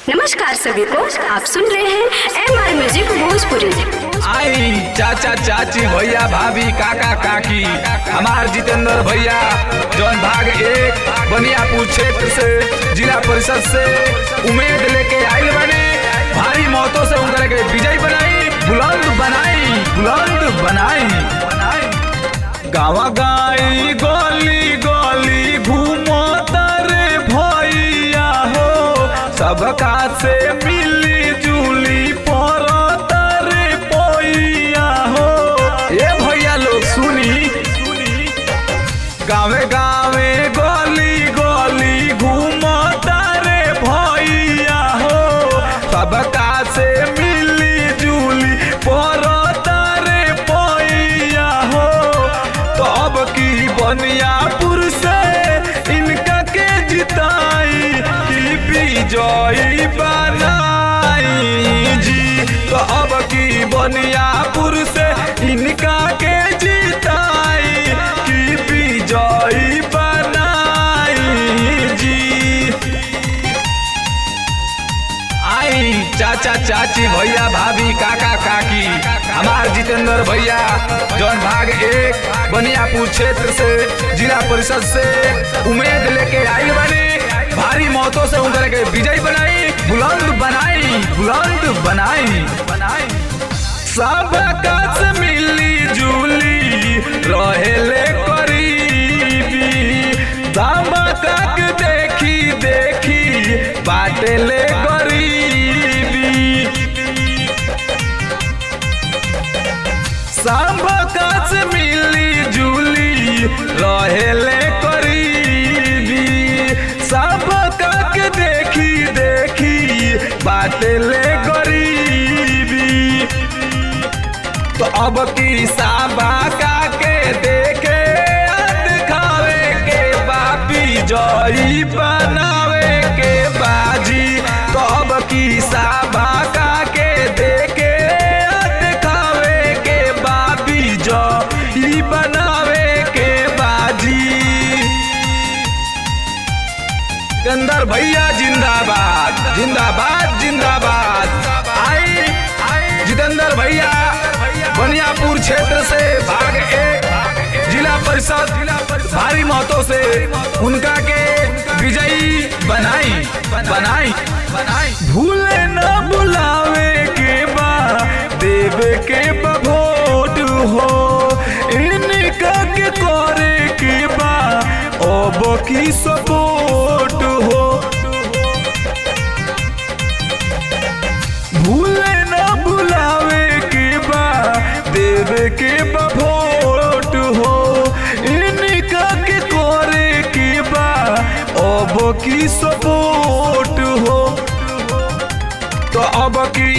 नमस्कार सभी को, आप सुन रहे हैं MR म्यूजिक भोजपुरी। आई चाचा चाची भैया भाभी काका काकी हमार जितेंद्र भैया जौन भाग 1 बनियापुर क्षेत्र से जिला परिषद से उम्मीद लेके आइल बने। भारी मौतों से उनका के विजय बनाई, बुलंद बनाई। गावा गाई गली गली घूमो तारे भैया हो, सबका से मिली जुली पर तारे पैया हो। ये भैया लोग सुनी, गावे गावे गली गली घूमो तारे भैया हो, सबका से मिली जुली पर तारे पैया हो। तो अब की बनियापुर से इनका के जिताई की विजयी बनाई जी। तो अब की बनियापुर से इनका के जिताई की विजयी बनाई जी। आई चाचा चाची भैया भाभी काका काकी हमार जितेंद्र भैया जौन भाग 1 बनियापुर क्षेत्र से जिला परिषद से उम्मीद लेके आइल बने। भारी मौतों से उनका के विजय बनाई, बुलंद बनाई। सबका से मिली जुली रहेले करीबी, सबका के देखी बाटेले गरीबी। सबका से मिली जुली रहेले करीबी, सबका के देखी बाटेले गरीबी। तो अब की सबका के देखे दिखावे के बापी जई बनावे के बाजी। तो अब की सबका के देखे दिखावे के बापी जई बनावे के बाजी। जितेंद्र भैया जिंदाबाद जिंदाबाद जिंदाबाद। आई जितेंद्र भैया बनियापुर क्षेत्र से भाग 1 जिला परिषद भारी मौतों से उनका के विजयी बनाई। भूले न बुलावे के बा देवे के वोट हो, इनका के करे के बा अब की सपोर्ट हो। भूले न बुलावे के बा देवे के वोट हो, इनका के करे के बा अब की सपोर्ट हो। तो अब की